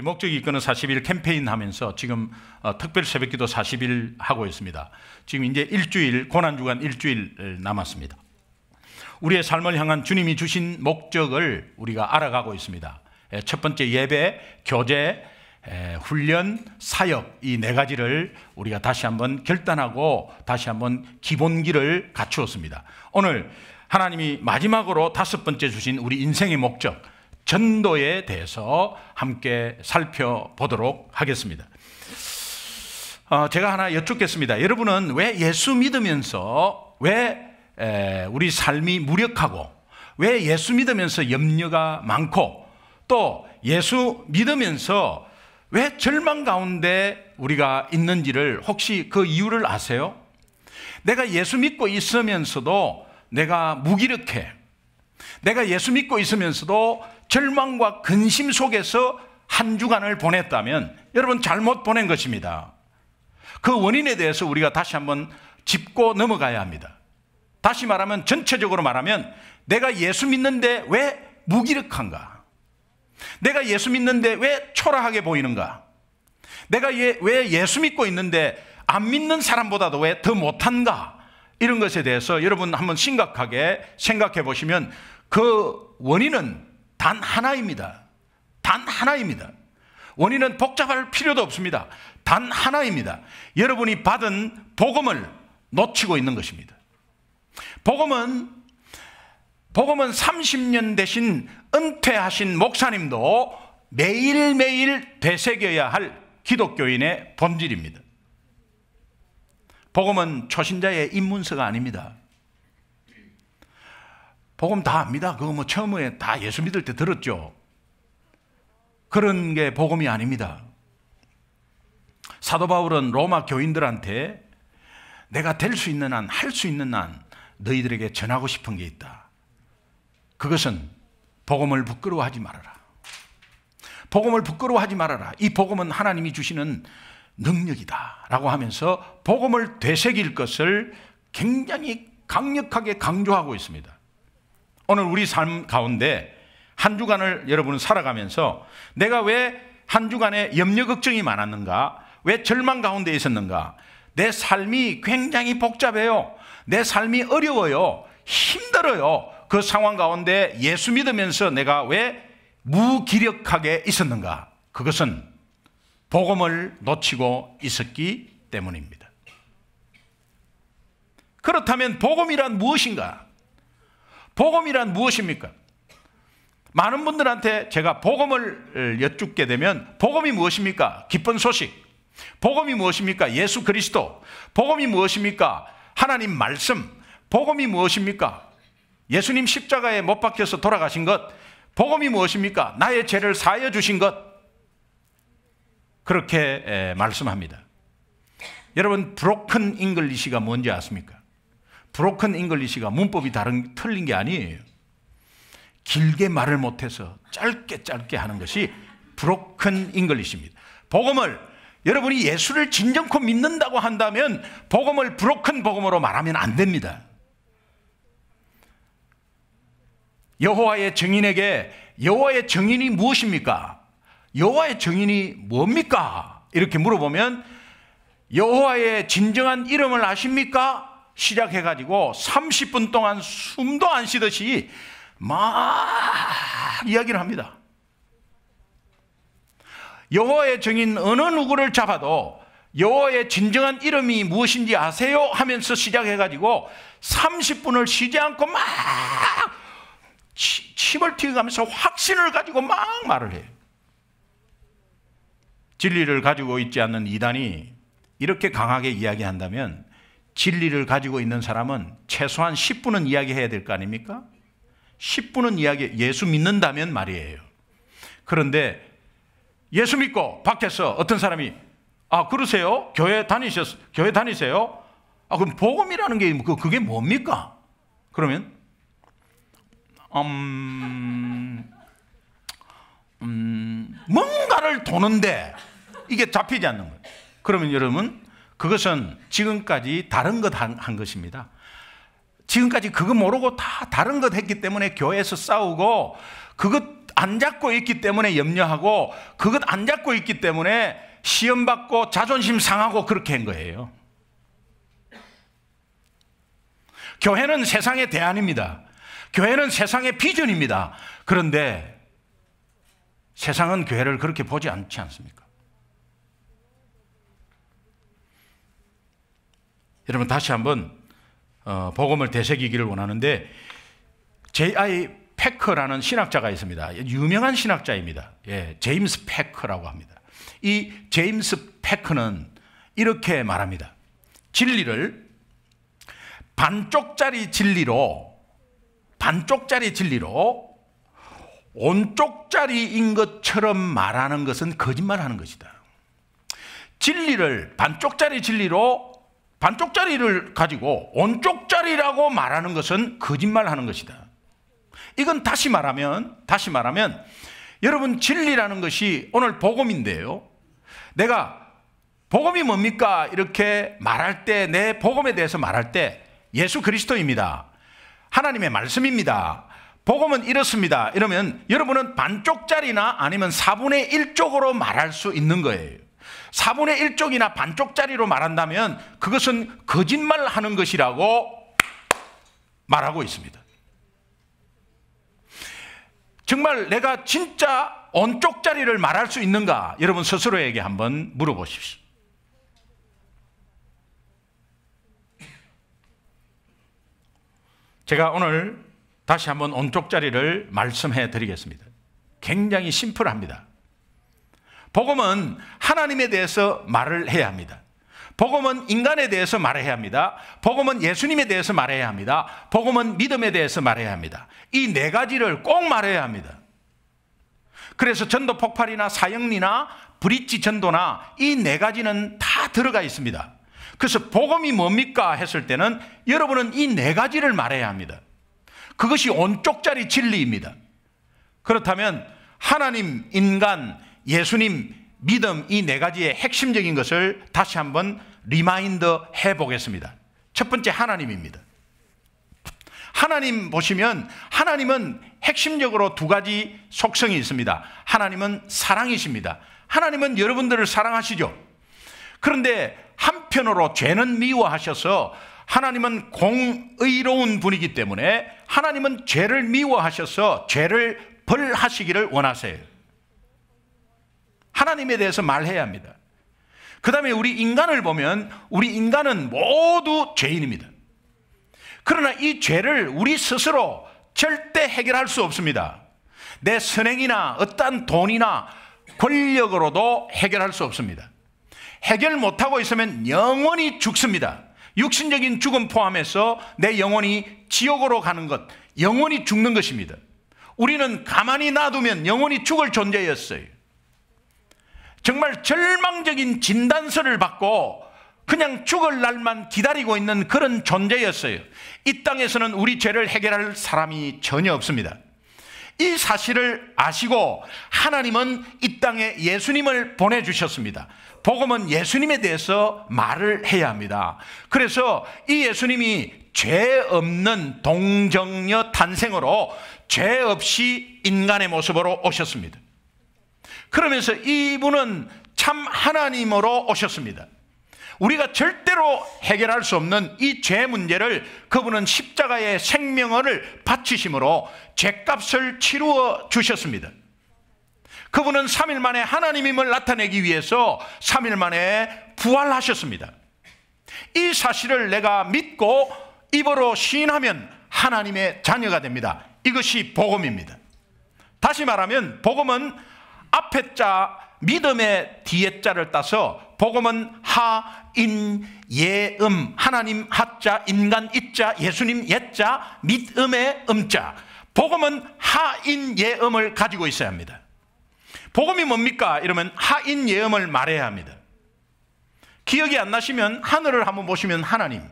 우리 목적이 이끄는 40일 캠페인 하면서 지금 특별 새벽기도 40일 하고 있습니다. 지금 이제 일주일, 고난주간 일주일 남았습니다. 우리의 삶을 향한 주님이 주신 목적을 우리가 알아가고 있습니다. 첫 번째 예배, 교제, 훈련, 사역, 이 네 가지를 우리가 다시 한번 결단하고 다시 한번 기본기를 갖추었습니다. 오늘 하나님이 마지막으로 다섯 번째 주신 우리 인생의 목적, 전도에 대해서 함께 살펴보도록 하겠습니다. 제가 하나 여쭙겠습니다. 여러분은 왜 예수 믿으면서 왜 우리 삶이 무력하고, 왜 예수 믿으면서 염려가 많고, 또 예수 믿으면서 왜 절망 가운데 우리가 있는지를 혹시 그 이유를 아세요? 내가 예수 믿고 있으면서도 내가 무기력해, 내가 예수 믿고 있으면서도 절망과 근심 속에서 한 주간을 보냈다면 여러분 잘못 보낸 것입니다. 그 원인에 대해서 우리가 다시 한번 짚고 넘어가야 합니다. 다시 말하면, 전체적으로 말하면, 내가 예수 믿는데 왜 무기력한가? 내가 예수 믿는데 왜 초라하게 보이는가? 내가 왜 예수 믿고 있는데 안 믿는 사람보다도 왜 더 못한가? 이런 것에 대해서 여러분 한번 심각하게 생각해 보시면 그 원인은 단 하나입니다. 단 하나입니다. 원인은 복잡할 필요도 없습니다. 단 하나입니다. 여러분이 받은 복음을 놓치고 있는 것입니다. 복음은 30년 되신 은퇴하신 목사님도 매일매일 되새겨야 할 기독교인의 본질입니다. 복음은 초신자의 입문서가 아닙니다. 복음 다 압니다. 그거 뭐 처음에 다 예수 믿을 때 들었죠. 그런 게 복음이 아닙니다. 사도 바울은 로마 교인들한테 내가 될 수 있는 한, 할 수 있는 한 너희들에게 전하고 싶은 게 있다. 그것은 복음을 부끄러워하지 말아라. 복음을 부끄러워하지 말아라. 이 복음은 하나님이 주시는 능력이다 라고 하면서 복음을 되새길 것을 굉장히 강력하게 강조하고 있습니다. 오늘 우리 삶 가운데 한 주간을 여러분은 살아가면서 내가 왜 한 주간에 염려 걱정이 많았는가? 왜 절망 가운데 있었는가? 내 삶이 굉장히 복잡해요. 내 삶이 어려워요. 힘들어요. 그 상황 가운데 예수 믿으면서 내가 왜 무기력하게 있었는가? 그것은 복음을 놓치고 있었기 때문입니다. 그렇다면 복음이란 무엇인가? 복음이란 무엇입니까? 많은 분들한테 제가 복음을 여쭙게 되면 복음이 무엇입니까? 기쁜 소식. 복음이 무엇입니까? 예수 그리스도. 복음이 무엇입니까? 하나님 말씀. 복음이 무엇입니까? 예수님 십자가에 못 박혀서 돌아가신 것. 복음이 무엇입니까? 나의 죄를 사하여 주신 것. 그렇게 말씀합니다. 여러분, 브로큰 잉글리시가 뭔지 아십니까? 브로큰 잉글리시가 문법이 틀린 게 아니에요. 길게 말을 못해서 짧게 하는 것이 브로큰 잉글리시입니다. 복음을, 여러분이 예수를 진정코 믿는다고 한다면 복음을 브로큰 복음으로 말하면 안 됩니다. 여호와의 증인에게 여호와의 증인이 무엇입니까? 여호와의 증인이 뭡니까? 이렇게 물어보면 여호와의 진정한 이름을 아십니까? 시작해가지고 30분 동안 숨도 안 쉬듯이 막 이야기를 합니다. 여호와의 증인 어느 누구를 잡아도 여호와의 진정한 이름이 무엇인지 아세요? 하면서 시작해가지고 30분을 쉬지 않고 막 침을 튀어가면서 확신을 가지고 막 말을 해요. 진리를 가지고 있지 않는 이단이 이렇게 강하게 이야기한다면 진리를 가지고 있는 사람은 최소한 10분은 이야기해야 될 거 아닙니까? 10분은 예수 믿는다면 말이에요. 그런데 예수 믿고 밖에서 어떤 사람이 그러세요? 교회 다니세요? 그럼 복음이라는 게 그게 뭡니까? 그러면 뭔가를 도는데 이게 잡히지 않는 거예요. 그러면 여러분, 그것은 지금까지 다른 것 한 것입니다. 지금까지 그거 모르고 다 다른 것 했기 때문에 교회에서 싸우고, 그것 안 잡고 있기 때문에 염려하고 그것 안 잡고 있기 때문에 시험 받고 자존심 상하고 그렇게 한 거예요. 교회는 세상의 대안입니다. 교회는 세상의 비전입니다. 그런데 세상은 교회를 그렇게 보지 않지 않습니까? 여러분 다시 한번 복음을 되새기기를 원하는데 J.I. 패커라는 신학자가 있습니다. 유명한 신학자입니다. 예, 제임스 패커라고 합니다. 이 제임스 패커는 이렇게 말합니다. 진리를 반쪽짜리 진리로 온쪽짜리인 것처럼 말하는 것은 거짓말하는 것이다. 진리를 반쪽짜리 진리로 반쪽짜리를 가지고 온쪽짜리라고 말하는 것은 거짓말하는 것이다. 이건 다시 말하면 여러분 진리라는 것이 오늘 복음인데요. 내가 복음이 뭡니까? 이렇게 말할 때 내 복음에 대해서 말할 때 예수 그리스도입니다. 하나님의 말씀입니다. 복음은 이렇습니다. 이러면 여러분은 반쪽짜리나 아니면 4분의 1쪽으로 말할 수 있는 거예요. 4분의 1쪽이나 반쪽짜리로 말한다면 그것은 거짓말하는 것이라고 말하고 있습니다. 정말 내가 진짜 온쪽짜리를 말할 수 있는가? 여러분 스스로에게 한번 물어보십시오. 제가 오늘 다시 한번 온쪽짜리를 말씀해 드리겠습니다. 굉장히 심플합니다. 복음은 하나님에 대해서 말을 해야 합니다. 복음은 인간에 대해서 말해야 합니다. 복음은 예수님에 대해서 말해야 합니다. 복음은 믿음에 대해서 말해야 합니다. 이 네 가지를 꼭 말해야 합니다. 그래서 전도 폭발이나 사형리나 브릿지 전도나 이 네 가지는 다 들어가 있습니다. 그래서 복음이 뭡니까 했을 때는 여러분은 이 네 가지를 말해야 합니다. 그것이 온쪽짜리 진리입니다. 그렇다면 하나님, 인간, 예수님, 믿음 이 네 가지의 핵심적인 것을 다시 한번 리마인드 해보겠습니다. 첫 번째 하나님입니다. 하나님 보시면 하나님은 핵심적으로 두 가지 속성이 있습니다. 하나님은 사랑이십니다. 하나님은 여러분들을 사랑하시죠. 그런데 한편으로 죄는 미워하셔서 하나님은 공의로운 분이기 때문에 하나님은 죄를 미워하셔서 죄를 벌하시기를 원하세요. 하나님에 대해서 말해야 합니다. 그 다음에 우리 인간을 보면 우리 인간은 모두 죄인입니다. 그러나 이 죄를 우리 스스로 절대 해결할 수 없습니다. 내 선행이나 어떠한 돈이나 권력으로도 해결할 수 없습니다. 해결 못하고 있으면 영원히 죽습니다. 육신적인 죽음 포함해서 내 영혼이 지옥으로 가는 것, 영원히 죽는 것입니다. 우리는 가만히 놔두면 영원히 죽을 존재였어요. 정말 절망적인 진단서를 받고 그냥 죽을 날만 기다리고 있는 그런 존재였어요. 이 땅에서는 우리 죄를 해결할 사람이 전혀 없습니다. 이 사실을 아시고 하나님은 이 땅에 예수님을 보내주셨습니다. 복음은 예수님에 대해서 말을 해야 합니다. 그래서 이 예수님이 죄 없는 동정녀 탄생으로 죄 없이 인간의 모습으로 오셨습니다. 그러면서 이분은 참 하나님으로 오셨습니다. 우리가 절대로 해결할 수 없는 이 죄 문제를 그분은 십자가의 생명을 바치심으로 죄값을 치루어 주셨습니다. 그분은 3일 만에 하나님임을 나타내기 위해서 3일 만에 부활하셨습니다. 이 사실을 내가 믿고 입으로 시인하면 하나님의 자녀가 됩니다. 이것이 복음입니다. 다시 말하면 복음은 앞에 자 믿음의 뒤에 자를 따서 복음은 하인 예음, 하나님 하자, 인간 이자, 예수님 예자, 믿음의 음자. 복음은 하인 예음을 가지고 있어야 합니다. 복음이 뭡니까? 이러면 하인 예음을 말해야 합니다. 기억이 안 나시면 하늘을 한번 보시면 하나님,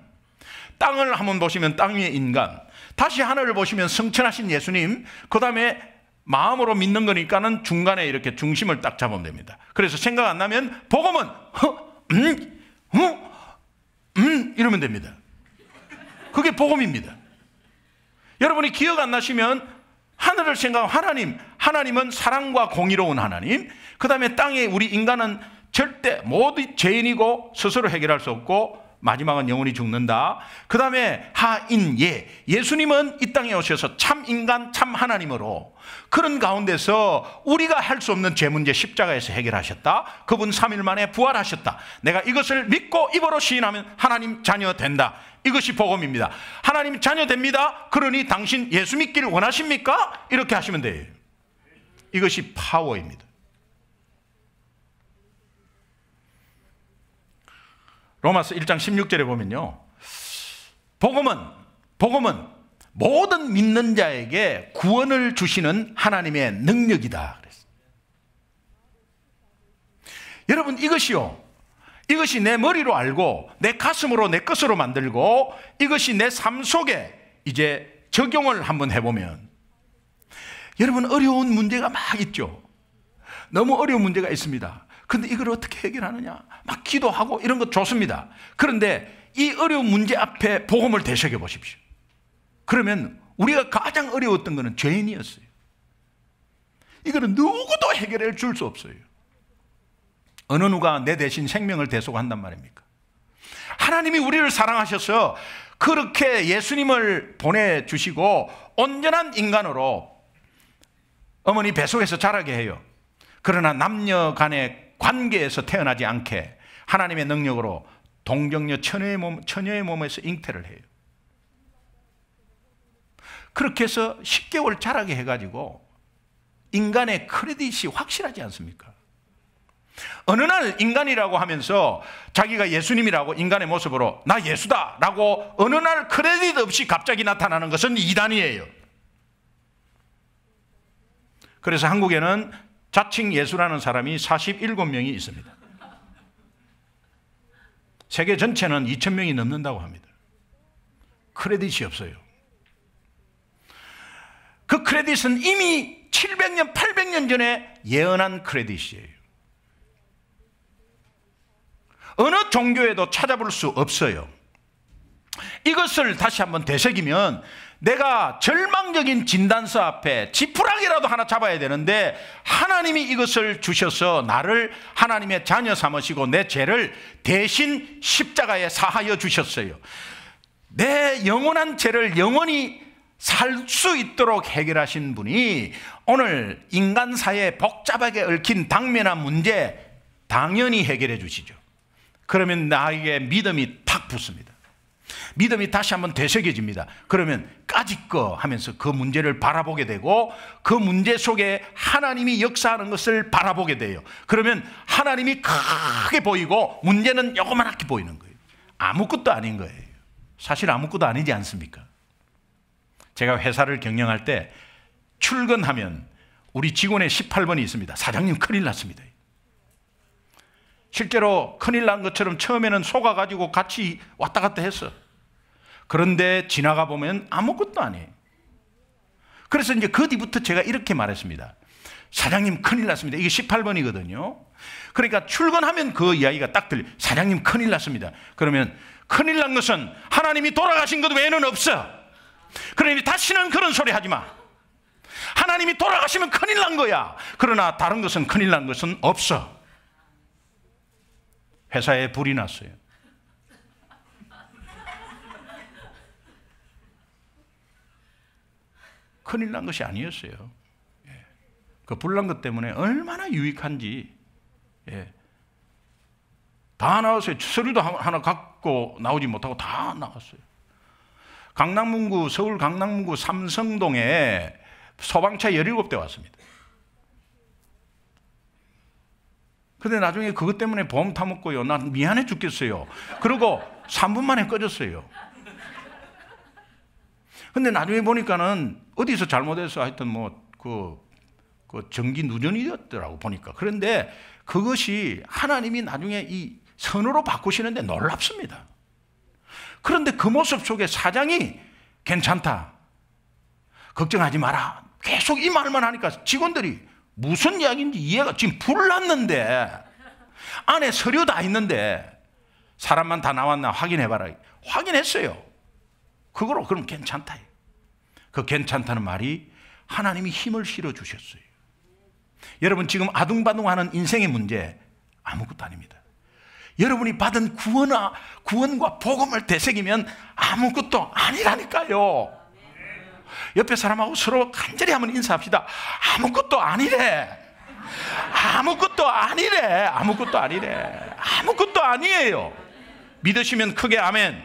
땅을 한번 보시면 땅 위의 인간, 다시 하늘을 보시면 성천하신 예수님, 그 다음에 마음으로 믿는 거니까는 중간에 이렇게 중심을 딱 잡으면 됩니다. 그래서 생각 안 나면 복음은 이러면 됩니다. 그게 복음입니다. 여러분이 기억 안 나시면 하늘을 생각하면 하나님, 하나님은 사랑과 공의로운 하나님, 그 다음에 땅에 우리 인간은 절대 모두 죄인이고 스스로 해결할 수 없고 마지막은 영원히 죽는다. 그 다음에 하인예, 예수님은 이 땅에 오셔서 참 인간 참 하나님으로 그런 가운데서 우리가 할 수 없는 죄 문제 십자가에서 해결하셨다. 그분 3일 만에 부활하셨다. 내가 이것을 믿고 입으로 시인하면 하나님 자녀 된다. 이것이 복음입니다. 하나님 자녀 됩니다. 그러니 당신 예수 믿기를 원하십니까? 이렇게 하시면 돼요. 이것이 파워입니다. 로마서 1장 16절에 보면요, 복음은 모든 믿는 자에게 구원을 주시는 하나님의 능력이다 그랬어요. 여러분, 이것이 내 머리로 알고 내 가슴으로 내 것으로 만들고 이것이 내 삶 속에 이제 적용을 한번 해보면, 여러분, 어려운 문제가 막 있죠. 너무 어려운 문제가 있습니다. 근데 이걸 어떻게 해결하느냐, 막 기도하고 이런 것 좋습니다. 그런데 이 어려운 문제 앞에 복음을 되새겨 보십시오. 그러면 우리가 가장 어려웠던 것은 죄인이었어요. 이거는 누구도 해결해 줄 수 없어요. 어느 누가 내 대신 생명을 대속한단 말입니까? 하나님이 우리를 사랑하셔서 그렇게 예수님을 보내주시고 온전한 인간으로 어머니 뱃속에서 자라게 해요. 그러나 남녀 간의 관계에서 태어나지 않게 하나님의 능력으로 동정녀 처녀의 몸에서 잉태를 해요. 그렇게 해서 10개월 자라게 해가지고 인간의 크레딧이 확실하지 않습니까? 어느 날 인간이라고 하면서 자기가 예수님이라고 인간의 모습으로 나 예수다 라고 어느 날 크레딧 없이 갑자기 나타나는 것은 이단이에요. 그래서 한국에는 자칭 예수라는 사람이 47명이 있습니다. 세계 전체는 2,000명이 넘는다고 합니다. 크레딧이 없어요. 그 크레딧은 이미 700년, 800년 전에 예언한 크레딧이에요. 어느 종교에도 찾아볼 수 없어요. 이것을 다시 한번 되새기면 내가 절망적인 진단서 앞에 지푸라기라도 하나 잡아야 되는데 하나님이 이것을 주셔서 나를 하나님의 자녀 삼으시고 내 죄를 대신 십자가에 사하여 주셨어요. 내 영원한 죄를 영원히 살 수 있도록 해결하신 분이 오늘 인간사에 복잡하게 얽힌 당면한 문제 당연히 해결해 주시죠. 그러면 나에게 믿음이 탁 붙습니다. 믿음이 다시 한번 되새겨집니다. 그러면 까짓거 하면서 그 문제를 바라보게 되고 그 문제 속에 하나님이 역사하는 것을 바라보게 돼요. 그러면 하나님이 크게 보이고 문제는 요만하게 보이는 거예요. 아무것도 아닌 거예요. 사실 아무것도 아니지 않습니까? 제가 회사를 경영할 때 출근하면 우리 직원의 18번이 있습니다. 사장님 큰일 났습니다. 실제로 큰일 난 것처럼 처음에는 속아가지고 같이 왔다 갔다 했어. 그런데 지나가 보면 아무것도 아니에요. 그래서 이제 그 뒤부터 제가 이렇게 말했습니다. 사장님 큰일 났습니다. 이게 18번이거든요. 그러니까 출근하면 그 이야기가 딱 들려. 사장님 큰일 났습니다. 그러면 큰일 난 것은 하나님이 돌아가신 것 외에는 없어. 그러니 다시는 그런 소리 하지 마. 하나님이 돌아가시면 큰일 난 거야. 그러나 다른 것은 큰일 난 것은 없어. 회사에 불이 났어요. 큰일 난 것이 아니었어요. 그 불난 것 때문에 얼마나 유익한지 다 나왔어요. 서류도 하나 갖고 나오지 못하고 다 나왔어요. 강남문구, 서울 강남문구 삼성동에 소방차 17대 왔습니다. 근데 나중에 그것 때문에 보험 타먹고요. 난 미안해 죽겠어요. 그리고 3분 만에 꺼졌어요. 근데 나중에 보니까는 어디서 잘못해서 하여튼 그 전기 누전이었더라고 보니까. 그런데 그것이 하나님이 나중에 이 선으로 바꾸시는데 놀랍습니다. 그런데 그 모습 속에 사장이 괜찮다, 걱정하지 마라, 계속 이 말만 하니까 직원들이 무슨 이야기인지 이해가, 지금 불 났는데 안에 서류 다 있는데 사람만 다 나왔나 확인해봐라. 확인했어요. 그거로 그럼 괜찮다. 그 괜찮다는 말이 하나님이 힘을 실어 주셨어요. 여러분 지금 아둥바둥하는 인생의 문제 아무것도 아닙니다. 여러분이 받은 구원과 복음을 되새기면 아무것도 아니라니까요. 옆에 사람하고 서로 간절히 한번 인사합시다. 아무것도 아니래. 아무것도 아니래. 아무것도 아니래. 아무것도 아니에요. 믿으시면 크게 아멘.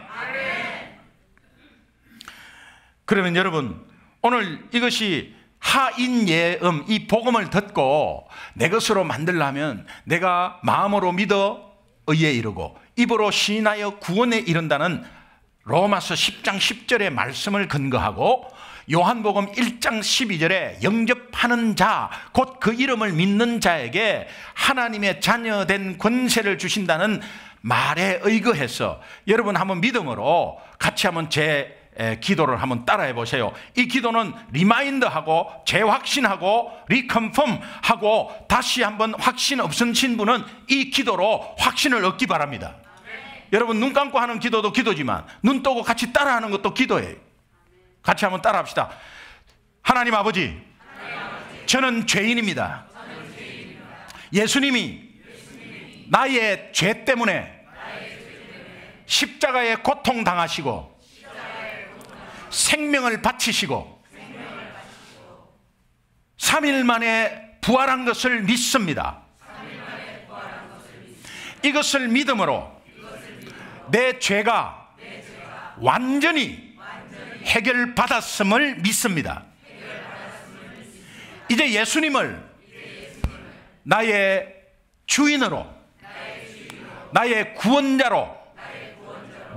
그러면 여러분, 오늘 이것이 하인예음, 이 복음을 듣고 내 것으로 만들려면 내가 마음으로 믿어 의에 이르고 입으로 시인하여 구원에 이른다는 로마서 10장 10절의 말씀을 근거하고 요한복음 1장 12절에 영접하는 자, 곧 그 이름을 믿는 자에게 하나님의 자녀된 권세를 주신다는 말에 의거해서 여러분 한번 믿음으로 같이 한번 제 기도를 한번 따라해 보세요. 이 기도는 리마인드하고 재확신하고 리컨펌하고 다시 한번 확신 없으신 분은 이 기도로 확신을 얻기 바랍니다. 여러분 눈 감고 하는 기도도 기도지만 눈 뜨고 같이 따라하는 것도 기도예요. 같이 한번 따라합시다. 하나님 아버지, 저는 죄인입니다. 예수님이 나의 죄 때문에 십자가에 고통당하시고 생명을 바치시고 3일 만에 부활한 것을 믿습니다. 이것을 믿음으로 내 죄가 완전히 해결받았음을 믿습니다. 이제 예수님을 나의 주인으로, 나의 구원자로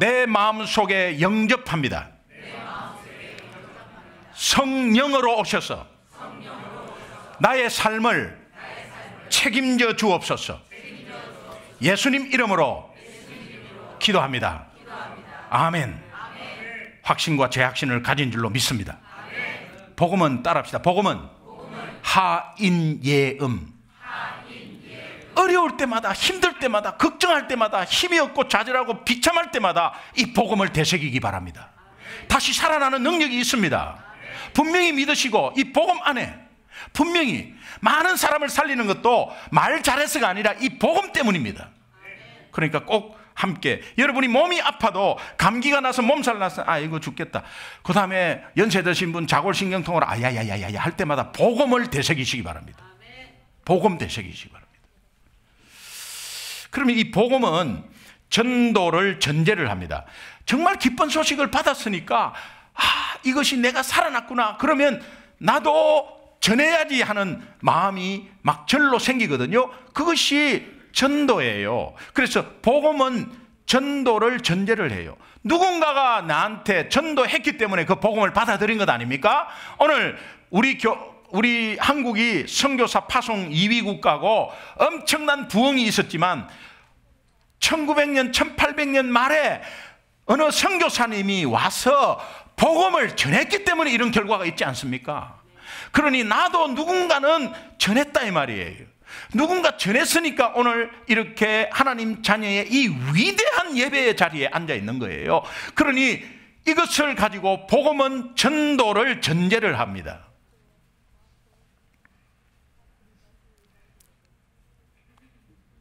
내 마음속에 영접합니다. 성령으로 오셔서 나의 삶을 책임져 주옵소서. 예수님 이름으로 기도합니다. 아멘. 확신과 재확신을 가진 줄로 믿습니다. 복음은 따라합시다. 복음은 하인예음. 어려울 때마다, 힘들 때마다, 걱정할 때마다, 힘이 없고 좌절하고 비참할 때마다 이 복음을 되새기기 바랍니다. 다시 살아나는 능력이 있습니다. 분명히 믿으시고 이 복음 안에 분명히 많은 사람을 살리는 것도 말 잘해서가 아니라 이 복음 때문입니다. 그러니까 꼭 함께, 여러분이 몸이 아파도 감기가 나서 몸살 나서 이거 죽겠다, 그 다음에 연세 드신 분 자골신경통으로 아야야야야 할 때마다 복음을 되새기시기 바랍니다. 복음 되새기시기 바랍니다. 그러면 이 복음은 전도를 전제를 합니다. 정말 기쁜 소식을 받았으니까 이것이 내가 살아났구나, 그러면 나도 전해야지 하는 마음이 막 절로 생기거든요. 그것이 전도예요. 그래서 복음은 전도를 전제를 해요. 누군가가 나한테 전도했기 때문에 그 복음을 받아들인 것 아닙니까? 오늘 우리 한국이 선교사 파송 2위 국가고 엄청난 부흥이 있었지만 1900년, 1800년 말에 어느 선교사님이 와서 복음을 전했기 때문에 이런 결과가 있지 않습니까? 그러니 나도 누군가는 전했다 이 말이에요. 누군가 전했으니까 오늘 이렇게 하나님 자녀의 이 위대한 예배의 자리에 앉아 있는 거예요. 그러니 이것을 가지고 복음은 전도를 전제를 합니다.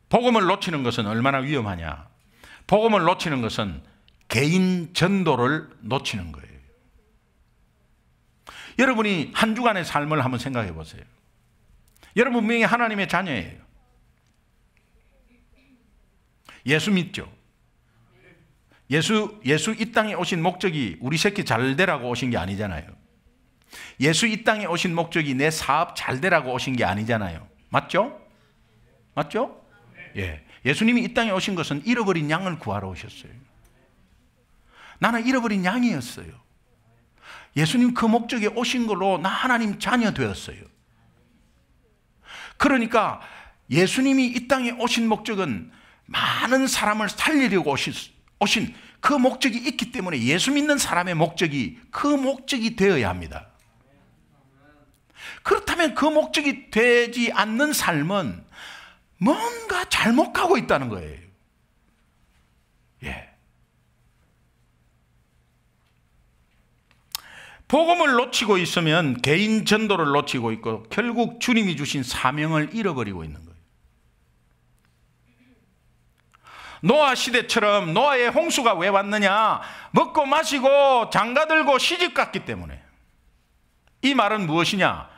복음을 놓치는 것은 얼마나 위험하냐? 복음을 놓치는 것은 개인 전도를 놓치는 거예요. 여러분이 한 주간의 삶을 한번 생각해 보세요. 여러분 분명히 하나님의 자녀예요. 예수 믿죠? 예수 이 땅에 오신 목적이 우리 새끼 잘 되라고 오신 게 아니잖아요. 예수 이 땅에 오신 목적이 내 사업 잘 되라고 오신 게 아니잖아요. 맞죠? 맞죠? 예. 예수님이 이 땅에 오신 것은 잃어버린 양을 구하러 오셨어요. 나는 잃어버린 양이었어요. 예수님 그 목적에 오신 걸로 나 하나님 자녀 되었어요. 그러니까 예수님이 이 땅에 오신 목적은 많은 사람을 살리려고 오신 그 목적이 있기 때문에 예수 믿는 사람의 목적이 그 목적이 되어야 합니다. 그렇다면 그 목적이 되지 않는 삶은 뭔가 잘못 가고 있다는 거예요. 예. 복음을 놓치고 있으면 개인 전도를 놓치고 있고 결국 주님이 주신 사명을 잃어버리고 있는 거예요. 노아 시대처럼 노아의 홍수가 왜 왔느냐? 먹고 마시고 장가들고 시집갔기 때문에. 이 말은 무엇이냐?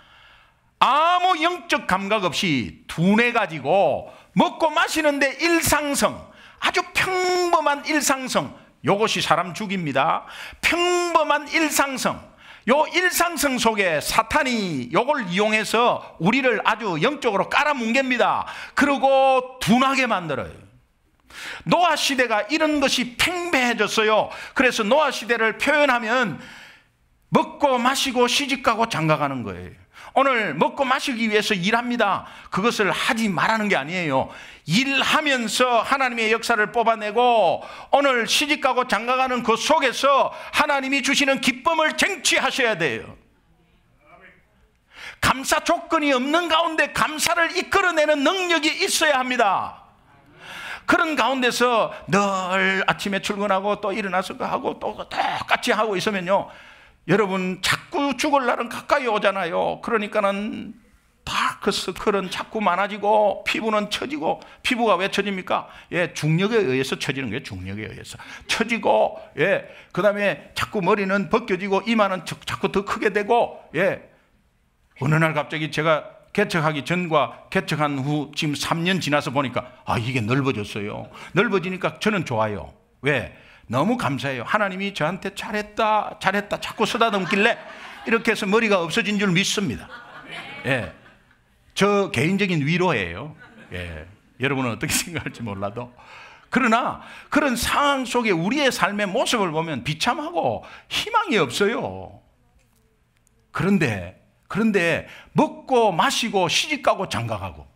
아무 영적 감각 없이 둔해 가지고 먹고 마시는데 일상성, 아주 평범한 일상성, 요것이 사람 죽입니다. 평범한 일상성, 요 일상성 속에 사탄이 요걸 이용해서 우리를 아주 영적으로 깔아뭉갭니다. 그리고 둔하게 만들어요. 노아 시대가 이런 것이 팽배해졌어요. 그래서 노아 시대를 표현하면 먹고 마시고 시집가고 장가가는 거예요. 오늘 먹고 마시기 위해서 일합니다. 그것을 하지 말라는 게 아니에요. 일하면서 하나님의 역사를 뽑아내고 오늘 시집가고 장가가는 그 속에서 하나님이 주시는 기쁨을 쟁취하셔야 돼요. 감사 조건이 없는 가운데 감사를 이끌어내는 능력이 있어야 합니다. 그런 가운데서 늘 아침에 출근하고 또 일어나서 하고 또 똑같이 하고 있으면요, 여러분 자꾸 죽을 날은 가까이 오잖아요. 그러니까는 다크서클은 자꾸 많아지고 피부는 처지고, 피부가 왜 처집니까? 예, 중력에 의해서 처지는 거예요. 중력에 의해서 처지고, 예, 그 다음에 자꾸 머리는 벗겨지고 이마는 자꾸 더 크게 되고, 예, 어느 날 갑자기 제가 개척하기 전과 개척한 후 지금 3년 지나서 보니까 이게 넓어졌어요. 넓어지니까 저는 좋아요. 왜? 너무 감사해요. 하나님이 저한테 잘했다 자꾸 쓰다듬길래 이렇게 해서 머리가 없어진 줄 믿습니다. 예, 저 개인적인 위로예요. 예, 여러분은 어떻게 생각할지 몰라도. 그러나 그런 상황 속에 우리의 삶의 모습을 보면 비참하고 희망이 없어요. 그런데 먹고 마시고 시집가고 장가가고,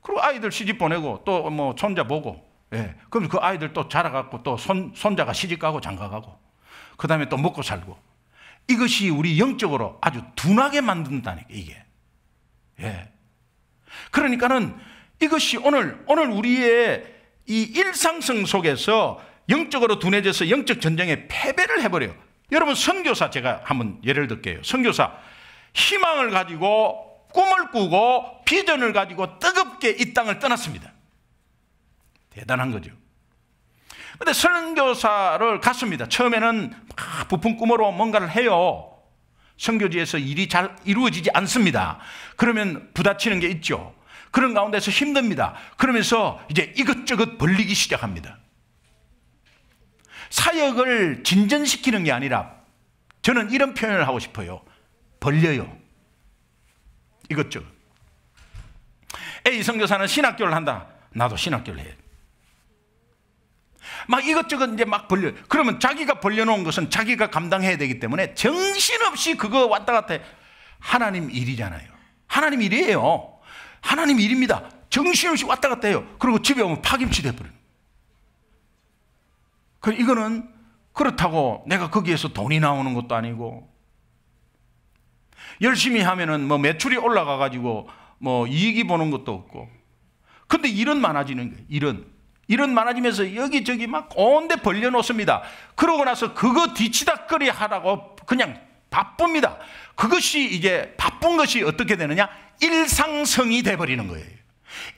그리고 아이들 시집 보내고 또 뭐 손자 보고, 예, 그럼 그 아이들 또 자라갖고 또 손자가 시집가고 장가가고, 그 다음에 또 먹고 살고, 이것이 우리 영적으로 아주 둔하게 만든다니까, 이게. 예. 그러니까는 이것이 오늘 우리의 이 일상성 속에서 영적으로 둔해져서 영적 전쟁에 패배를 해버려요. 여러분, 선교사 제가 한번 예를 들게요. 선교사 희망을 가지고 꿈을 꾸고 비전을 가지고 뜨겁게 이 땅을 떠났습니다. 대단한 거죠. 근데 선교사를 갔습니다. 처음에는 막 부푼 꿈으로 뭔가를 해요. 선교지에서 일이 잘 이루어지지 않습니다. 그러면 부딪히는 게 있죠. 그런 가운데서 힘듭니다. 그러면서 이제 이것저것 벌리기 시작합니다. 사역을 진전시키는 게 아니라 저는 이런 표현을 하고 싶어요. 벌려요. 이것저것. A 선교사는 신학교를 한다. 나도 신학교를 해. 막 이것저것 이제 막 벌려. 그러면 자기가 벌려놓은 것은 자기가 감당해야 되기 때문에 정신없이 그거 왔다 갔다 해. 하나님 일이잖아요. 하나님 일이에요. 하나님 일입니다. 정신없이 왔다 갔다 해요. 그리고 집에 오면 파김치 돼버려요. 이거는 그렇다고 내가 거기에서 돈이 나오는 것도 아니고, 열심히 하면은 뭐 매출이 올라가 가지고 뭐 이익이 보는 것도 없고, 근데 일은 많아지는 거예요. 일은 많아지면서 여기저기 막 온데 벌려놓습니다. 그러고 나서 그거 뒤치다거리 하라고 그냥 바쁩니다. 그것이 이제 바쁜 것이 어떻게 되느냐? 일상성이 돼버리는 거예요.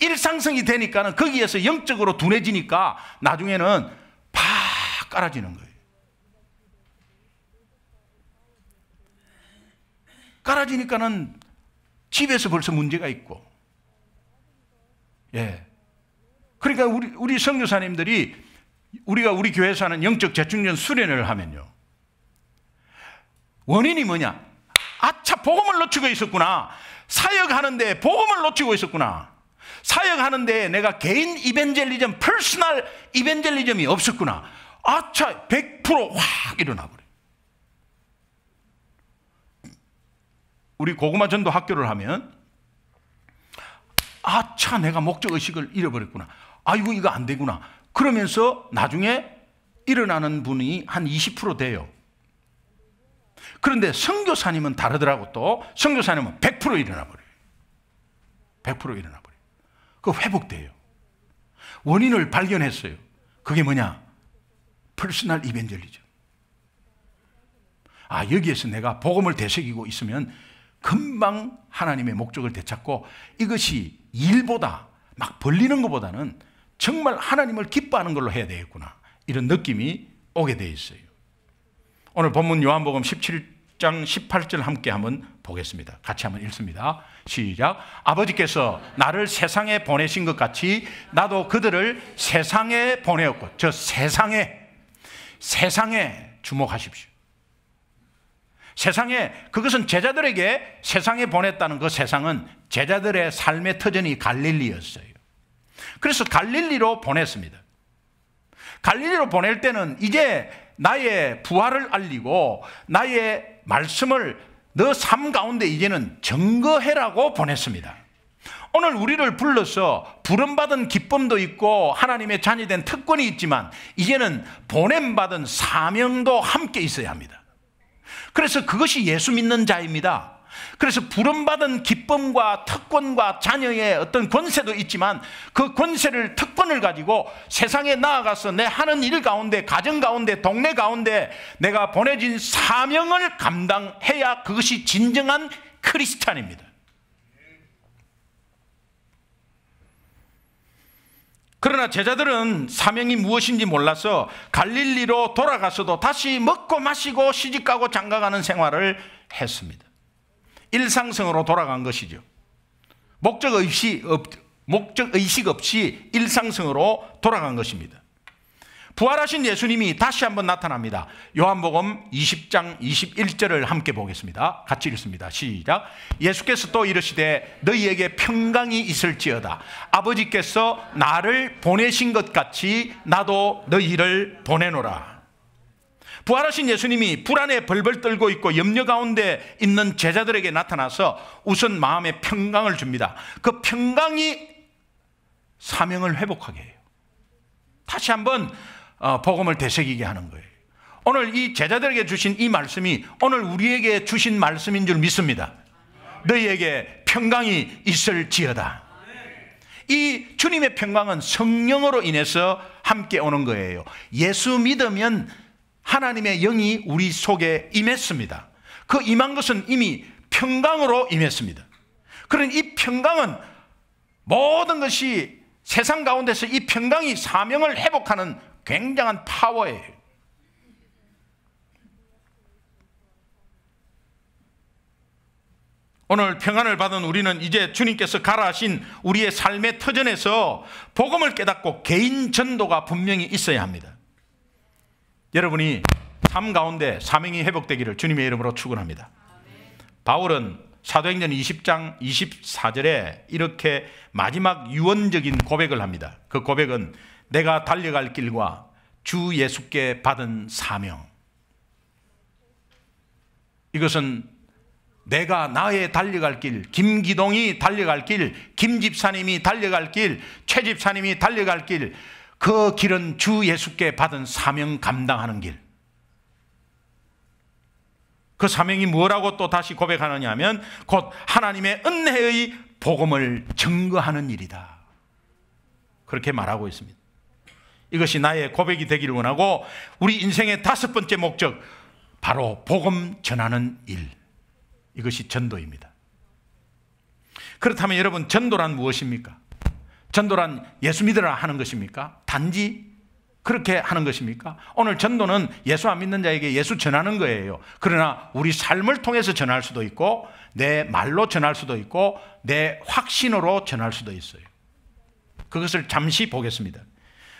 일상성이 되니까는 거기에서 영적으로 둔해지니까 나중에는 팍 깔아지는 거예요. 깔아지니까는 집에서 벌써 문제가 있고, 예. 그러니까 우리 선교사님들이 우리 교회에서 하는 영적 재충전 수련을 하면요, 원인이 뭐냐? 아차, 복음을 놓치고 있었구나. 사역하는데 복음을 놓치고 있었구나. 사역하는데 내가 개인 이벤젤리즘, 퍼스널 이벤젤리즘이 없었구나. 아차, 100% 확 일어나 버려요. 우리 고구마 전도 학교를 하면 아차, 내가 목적 의식을 잃어버렸구나. 아이고, 이거 안 되구나. 그러면서 나중에 일어나는 분이 한 20% 돼요. 그런데 선교사님은 다르더라고. 또 선교사님은 100% 일어나 버려요. 100% 일어나 버려요. 그거 회복돼요. 원인을 발견했어요. 그게 뭐냐? 퍼스널 이벤젤리즘. 여기에서 내가 복음을 되새기고 있으면 금방 하나님의 목적을 되찾고 이것이 일보다 막 벌리는 것보다는 정말 하나님을 기뻐하는 걸로 해야 되겠구나, 이런 느낌이 오게 돼 있어요. 오늘 본문 요한복음 17장 18절 함께 한번 보겠습니다. 같이 한번 읽습니다. 시작. 아버지께서 나를 세상에 보내신 것 같이 나도 그들을 세상에 보내었고, 저 세상에 주목하십시오. 세상에, 그것은 제자들에게 세상에 보냈다는 그 세상은 제자들의 삶의 터전이 갈릴리였어요. 그래서 갈릴리로 보냈습니다. 갈릴리로 보낼 때는 이제 나의 부활을 알리고 나의 말씀을 너 삶 가운데 이제는 증거해라고 보냈습니다. 오늘 우리를 불러서 부름받은 기쁨도 있고 하나님의 자녀된 특권이 있지만 이제는 보냄받은 사명도 함께 있어야 합니다. 그래서 그것이 예수 믿는 자입니다. 그래서 부름받은 기쁨과 특권과 자녀의 어떤 권세도 있지만 그 권세를, 특권을 가지고 세상에 나아가서 내 하는 일 가운데, 가정 가운데, 동네 가운데 내가 보내진 사명을 감당해야 그것이 진정한 크리스찬입니다. 그러나 제자들은 사명이 무엇인지 몰라서 갈릴리로 돌아가서도 다시 먹고 마시고 시집가고 장가가는 생활을 했습니다. 일상성으로 돌아간 것이죠. 목적의식 없이 일상성으로 돌아간 것입니다. 부활하신 예수님이 다시 한번 나타납니다. 요한복음 20장 21절을 함께 보겠습니다. 같이 읽습니다. 시작. 예수께서 또 이르시되 너희에게 평강이 있을지어다. 아버지께서 나를 보내신 것 같이 나도 너희를 보내노라. 부활하신 예수님이 불안에 벌벌 떨고 있고 염려 가운데 있는 제자들에게 나타나서 우선 마음에 평강을 줍니다. 그 평강이 사명을 회복하게 해요. 다시 한번 복음을 되새기게 하는 거예요. 오늘 이 제자들에게 주신 이 말씀이 오늘 우리에게 주신 말씀인 줄 믿습니다. 너희에게 평강이 있을지어다. 이 주님의 평강은 성령으로 인해서 함께 오는 거예요. 예수 믿으면 하나님의 영이 우리 속에 임했습니다. 그 임한 것은 이미 평강으로 임했습니다. 그런 이 평강은 모든 것이 세상 가운데서 이 평강이 사명을 회복하는 굉장한 파워예요. 오늘 평안을 받은 우리는 이제 주님께서 가라 하신 우리의 삶의 터전에서 복음을 깨닫고 개인 전도가 분명히 있어야 합니다. 여러분이 삶 가운데 사명이 회복되기를 주님의 이름으로 축원합니다. 바울은 사도행전 20장 24절에 이렇게 마지막 유언적인 고백을 합니다. 그 고백은 내가 달려갈 길과 주 예수께 받은 사명. 이것은 내가 나의 달려갈 길, 김기동이 달려갈 길, 김 집사님이 달려갈 길, 최 집사님이 달려갈 길, 그 길은 주 예수께 받은 사명 감당하는 길. 그 사명이 뭐라고 또 다시 고백하느냐 하면 곧 하나님의 은혜의 복음을 증거하는 일이다. 그렇게 말하고 있습니다. 이것이 나의 고백이 되기를 원하고 우리 인생의 5번째 목적, 바로 복음 전하는 일. 이것이 전도입니다. 그렇다면 여러분, 전도란 무엇입니까? 전도란 예수 믿으라 하는 것입니까? 단지 그렇게 하는 것입니까? 오늘 전도는 예수 안 믿는 자에게 예수 전하는 거예요. 그러나 우리 삶을 통해서 전할 수도 있고 내 말로 전할 수도 있고 내 확신으로 전할 수도 있어요. 그것을 잠시 보겠습니다.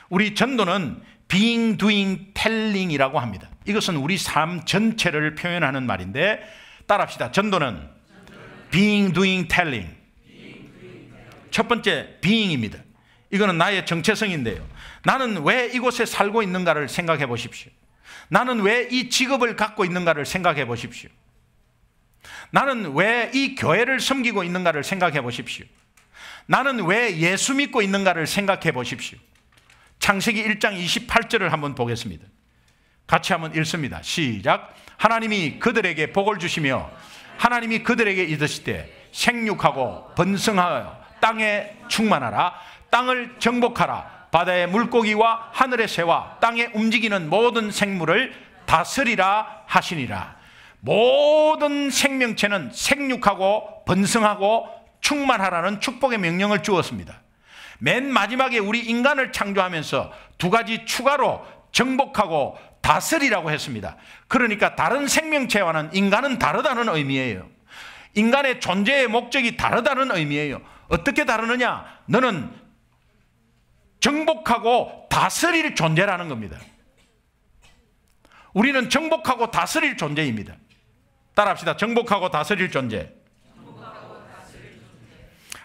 우리 전도는 being, doing, telling이라고 합니다. 이것은 우리 삶 전체를 표현하는 말인데 따라합시다. 전도는 being, doing, telling. 첫 번째 being입니다. 이거는 나의 정체성인데요. 나는 왜 이곳에 살고 있는가를 생각해 보십시오. 나는 왜 이 직업을 갖고 있는가를 생각해 보십시오. 나는 왜 이 교회를 섬기고 있는가를 생각해 보십시오. 나는 왜 예수 믿고 있는가를 생각해 보십시오. 창세기 1장 28절을 한번 보겠습니다. 같이 한번 읽습니다. 시작. 하나님이 그들에게 복을 주시며 하나님이 그들에게 이르시되 생육하고 번성하여 땅에 충만하라. 땅을 정복하라. 바다의 물고기와 하늘의 새와 땅에 움직이는 모든 생물을 다스리라 하시니라. 모든 생명체는 생육하고 번성하고 충만하라는 축복의 명령을 주었습니다. 맨 마지막에 우리 인간을 창조하면서 두 가지 추가로 정복하고 다스리라고 했습니다. 그러니까 다른 생명체와는 인간은 다르다는 의미예요. 인간의 존재의 목적이 다르다는 의미예요. 어떻게 다르느냐? 너는 정복하고 다스릴 존재라는 겁니다. 우리는 정복하고 다스릴 존재입니다. 따라합시다. 정복하고 다스릴 존재.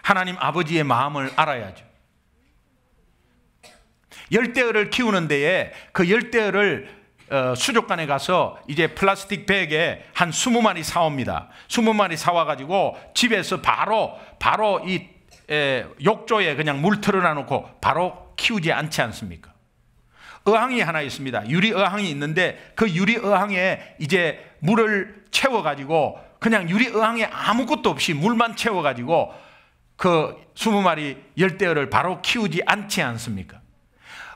하나님 아버지의 마음을 알아야죠. 열대어를 키우는 데에 그 열대어를 수족관에 가서 이제 플라스틱 백에 한 20마리 사옵니다. 20마리 사와가지고 집에서 바로 이 욕조에 그냥 물 틀어놔 놓고 바로 키우지 않지 않습니까? 어항이 하나 있습니다. 유리 어항이 있는데 그 유리 어항에 이제 물을 채워가지고 그냥 유리 어항에 아무것도 없이 물만 채워가지고 그 20마리 열대어를 바로 키우지 않지 않습니까?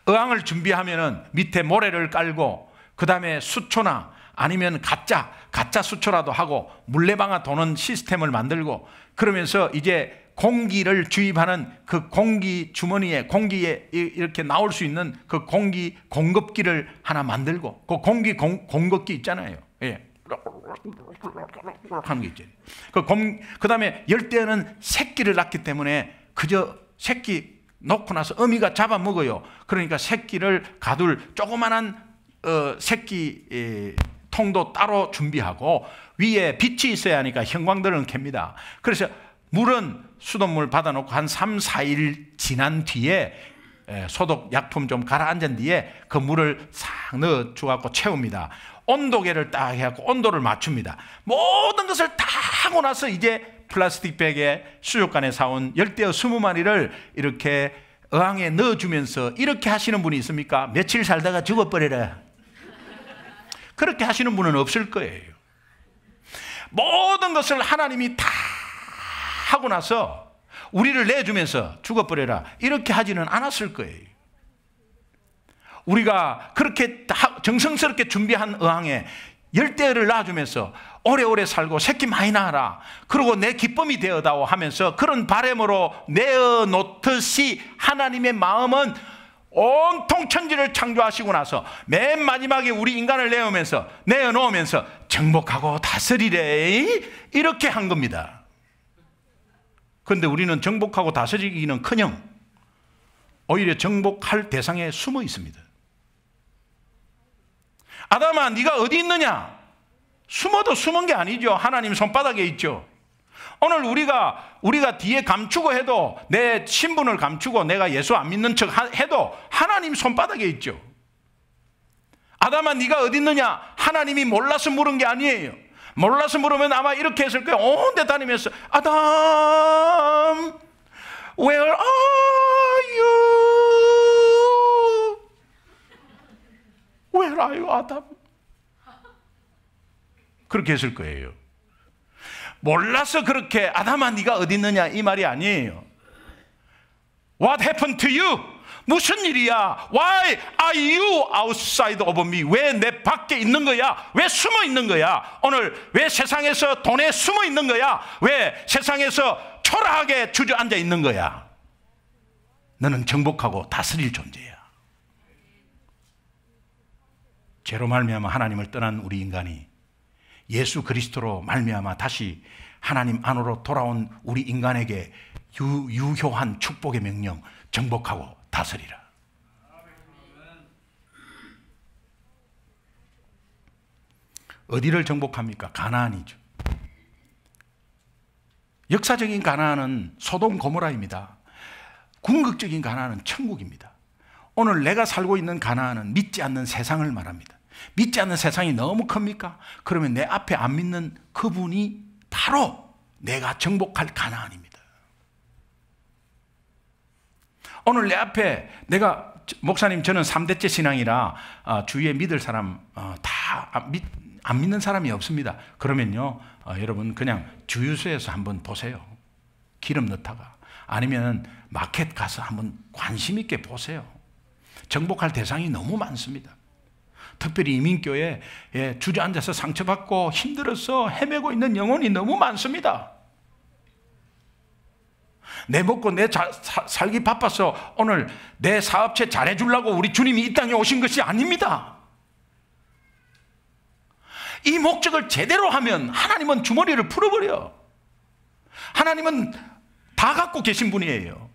어항을 준비하면은 밑에 모래를 깔고 그 다음에 수초나 아니면 가짜 수초라도 하고 물레방아 도는 시스템을 만들고 그러면서 이제 공기를 주입하는 그 공기 주머니에 공기에 이렇게 나올 수 있는 그 공기 공급기를 하나 만들고 그 공기 공급기 있잖아요. 예. 하는 게 있죠. 그 다음에 열대어는 새끼를 낳기 때문에 그저 새끼 놓고 나서 어미가 잡아먹어요. 그러니까 새끼를 가둘 조그만한 새끼 통도 따로 준비하고 위에 빛이 있어야 하니까 형광등을 켭니다. 그래서 물은 수돗물 받아놓고 한 3, 4일 지난 뒤에 소독 약품 좀 가라앉은 뒤에 그 물을 싹 넣어 주갖고 채웁니다. 온도계를 딱 해갖고 온도를 맞춥니다. 모든 것을 다 하고 나서 이제 플라스틱 백에 수족관에 사온 열대어 20마리를 이렇게 어항에 넣어주면서 이렇게 하시는 분이 있습니까? 며칠 살다가 죽어버려라. 그렇게 하시는 분은 없을 거예요. 모든 것을 하나님이 다 하고 나서 우리를 내주면서 죽어버려라 이렇게 하지는 않았을 거예요. 우리가 그렇게 정성스럽게 준비한 어항에 열대어를 놔주면서 오래오래 살고 새끼 많이 낳아라. 그리고 내 기쁨이 되어다오 하면서 그런 바람으로 내어놓듯이 하나님의 마음은 온통 천지를 창조하시고 나서 맨 마지막에 우리 인간을 내어놓으면서 정복하고 다스리래 이렇게 한 겁니다. 그런데 우리는 정복하고 다스리기는커녕 오히려 정복할 대상에 숨어 있습니다. 아담아 네가 어디 있느냐? 숨어도 숨은 게 아니죠. 하나님 손바닥에 있죠. 오늘 우리가 뒤에 감추고 해도 내 신분을 감추고 내가 예수 안 믿는 척 해도 하나님 손바닥에 있죠. 아담아 네가 어디 있느냐? 하나님이 몰라서 물은 게 아니에요. 몰라서 물으면 아마 이렇게 했을 거예요. 온 데 다니면서 아담 Where are you? Where are you, 아담? 그렇게 했을 거예요. 몰라서 그렇게 아담아 네가 어디 있느냐 이 말이 아니에요. What happened to you? 무슨 일이야? Why are you outside of me? 왜 내 밖에 있는 거야? 왜 숨어 있는 거야? 오늘 왜 세상에서 돈에 숨어 있는 거야? 왜 세상에서 초라하게 주저앉아 있는 거야? 너는 정복하고 다스릴 존재야. 죄로 말미암아 하나님을 떠난 우리 인간이 예수 그리스도로 말미암아 다시 하나님 안으로 돌아온 우리 인간에게 유효한 축복의 명령, 정복하고 다스리라. 어디를 정복합니까? 가나안이죠. 역사적인 가나안은 소돔 고모라입니다. 궁극적인 가나안은 천국입니다. 오늘 내가 살고 있는 가나안은 믿지 않는 세상을 말합니다. 믿지 않는 세상이 너무 큽니까? 그러면 내 앞에 안 믿는 그분이 바로 내가 정복할 가나안입니다. 오늘 내 앞에 내가 목사님 저는 3대째 신앙이라 주위에 믿을 사람 다 안 믿는 사람이 없습니다. 그러면요 여러분 그냥 주유소에서 한번 보세요. 기름 넣다가 아니면 마켓 가서 한번 관심 있게 보세요. 정복할 대상이 너무 많습니다. 특별히 이민교회 주저앉아서 상처받고 힘들어서 헤매고 있는 영혼이 너무 많습니다. 내 먹고 내 살기 바빠서 오늘 내 사업체 잘해주려고 우리 주님이 이 땅에 오신 것이 아닙니다. 이 목적을 제대로 하면 하나님은 주머니를 풀어버려. 하나님은 다 갖고 계신 분이에요.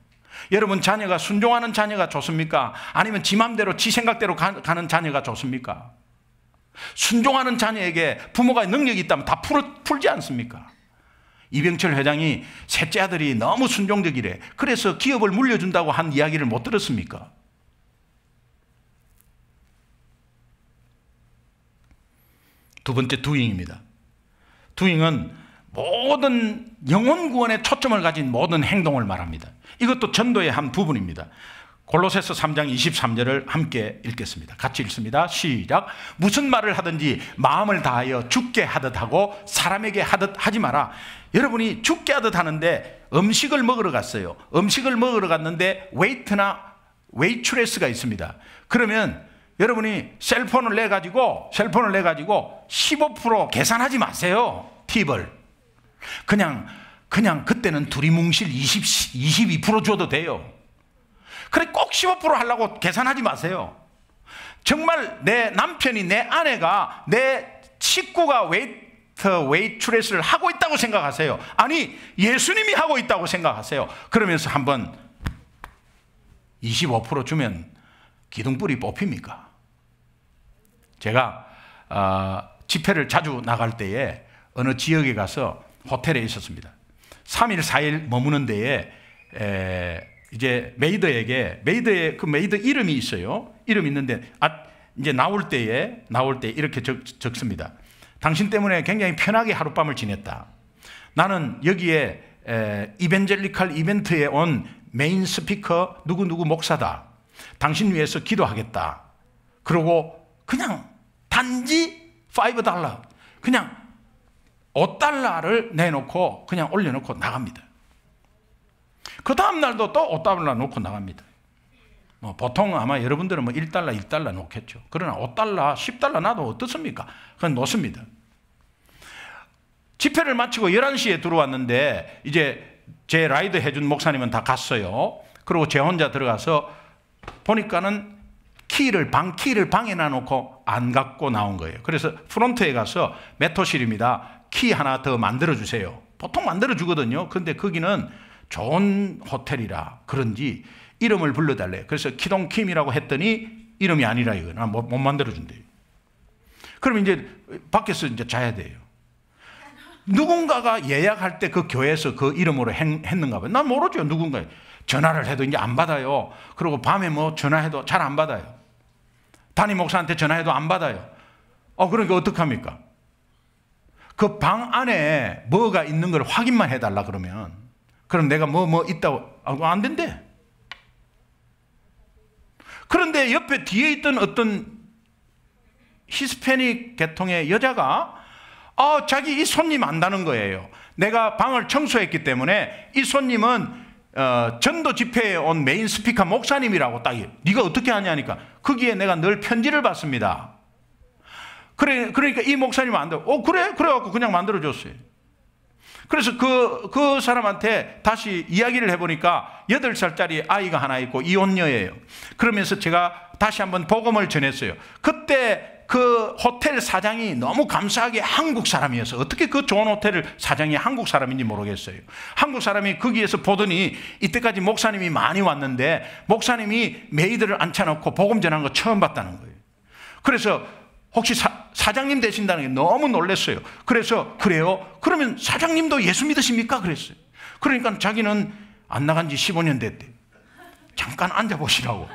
여러분 자녀가 순종하는 자녀가 좋습니까? 아니면 지 맘대로 지 생각대로 가는 자녀가 좋습니까? 순종하는 자녀에게 부모가 능력이 있다면 다 풀지 않습니까? 이병철 회장이 셋째 아들이 너무 순종적이래. 그래서 기업을 물려준다고 한 이야기를 못 들었습니까? 두 번째 두잉입니다. 두잉은 모든 영혼 구원에 초점을 가진 모든 행동을 말합니다. 이것도 전도의 한 부분입니다. 골로새서 3장 23절을 함께 읽겠습니다. 같이 읽습니다. 시작. 무슨 말을 하든지 마음을 다하여 죽게 하듯 하고 사람에게 하듯 하지 마라. 여러분이 죽게 하듯 하는데 음식을 먹으러 갔어요. 음식을 먹으러 갔는데 웨이트나 웨이트레스가 있습니다. 그러면 여러분이 셀폰을 내가지고 15% 계산하지 마세요. 팁을. 그냥 그때는 두리뭉실 22% 줘도 돼요. 그래 꼭 15% 하려고 계산하지 마세요. 정말 내 남편이, 내 아내가, 내 식구가 웨이트레스를 하고 있다고 생각하세요. 아니 예수님이 하고 있다고 생각하세요. 그러면서 한번 25% 주면 기둥불이 뽑힙니까? 제가 집회를 자주 나갈 때에 어느 지역에 가서 호텔에 있었습니다. 3일 4일 머무는 데에 이제 메이드의 메이드 이름이 있어요. 이름이 있는데 이제 나올 때 이렇게 적습니다. 당신 때문에 굉장히 편하게 하룻밤을 지냈다. 나는 여기에 이벤젤리칼 이벤트에 온 메인 스피커 누구누구 목사다. 당신 위해서 기도하겠다. 그리고 그냥 단지 $5 그냥 $5를 내놓고 그냥 올려놓고 나갑니다. 그 다음 날도 또 $5 놓고 나갑니다. 보통 아마 여러분들은 $1, $2 놓겠죠. 그러나 $5, $10 놔도 어떻습니까? 그건 놓습니다. 집회를 마치고 11시에 들어왔는데 이제 제 라이드 해준 목사님은 다 갔어요. 그리고 제 혼자 들어가서 보니까는 방 키를 방에 놔놓고 안 갖고 나온 거예요. 그래서 프론트에 가서 메토실입니다. 키 하나 더 만들어주세요. 보통 만들어주거든요. 근데 거기는 좋은 호텔이라 그런지 이름을 불러달래요. 그래서 키동킴이라고 했더니 이름이 아니라 이거 나 못 만들어준대요. 그럼 이제 밖에서 이제 자야 돼요. 누군가가 예약할 때 그 교회에서 그 이름으로 했는가 봐요. 난 모르죠. 누군가 전화를 해도 이제 안 받아요. 그리고 밤에 뭐 전화해도 잘 안 받아요. 담임 목사한테 전화해도 안 받아요. 그러니까 어떡합니까? 그 방 안에 뭐가 있는 걸 확인만 해달라 그러면, 그럼 내가 뭐 있다고 안 된대. 그런데 옆에 뒤에 있던 어떤 히스패닉 계통의 여자가 자기 이 손님 안다는 거예요. 내가 방을 청소했기 때문에 이 손님은 전도 집회에 온 메인 스피커 목사님이라고 딱. 네가 어떻게 하냐니까 거기에 내가 늘 편지를 받습니다. 그러니까 이 목사님은 안 돼. 그래갖고 그냥 만들어줬어요. 그래서 그 사람한테 다시 이야기를 해보니까 8살짜리 아이가 하나 있고 이혼녀예요. 그러면서 제가 다시 한번 복음을 전했어요. 그때 그 호텔 사장이 너무 감사하게 한국 사람이어서, 어떻게 그 좋은 호텔 사장이 한국 사람인지 모르겠어요. 한국 사람이 거기에서 보더니 이때까지 목사님이 많이 왔는데 목사님이 메이드를 앉혀놓고 복음 전한 거 처음 봤다는 거예요. 그래서 혹시 사장님 되신다는 게 너무 놀랐어요. 그래서 그래요? 그러면 사장님도 예수 믿으십니까? 그랬어요. 그러니까 자기는 안 나간 지 15년 됐대. 잠깐 앉아보시라고.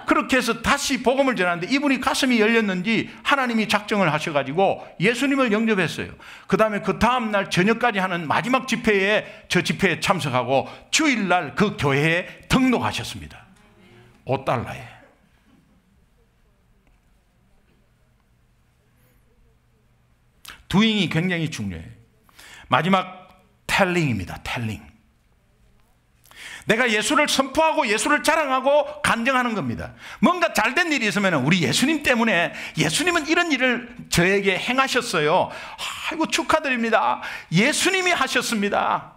그렇게 해서 다시 복음을 전하는데 이분이 가슴이 열렸는지 하나님이 작정을 하셔가지고 예수님을 영접했어요. 그 다음에 그 다음날 저녁까지 하는 마지막 집회에 저 집회에 참석하고 주일날 그 교회에 등록하셨습니다. $5에. 두잉이 굉장히 중요해요. 마지막 텔링입니다. 텔링. 내가 예수를 선포하고 예수를 자랑하고 간증하는 겁니다. 뭔가 잘된 일이 있으면 우리 예수님 때문에, 예수님은 이런 일을 저에게 행하셨어요. 아이고 축하드립니다. 예수님이 하셨습니다.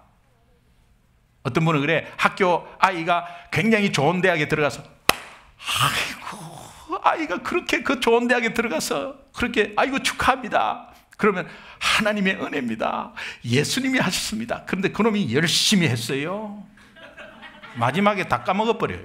어떤 분은 그래, 학교 아이가 굉장히 좋은 대학에 들어가서 아이고 아이가 그렇게 그 좋은 대학에 들어가서 그렇게 아이고 축하합니다. 그러면 하나님의 은혜입니다. 예수님이 하셨습니다. 그런데 그놈이 열심히 했어요. 마지막에 다 까먹어버려요.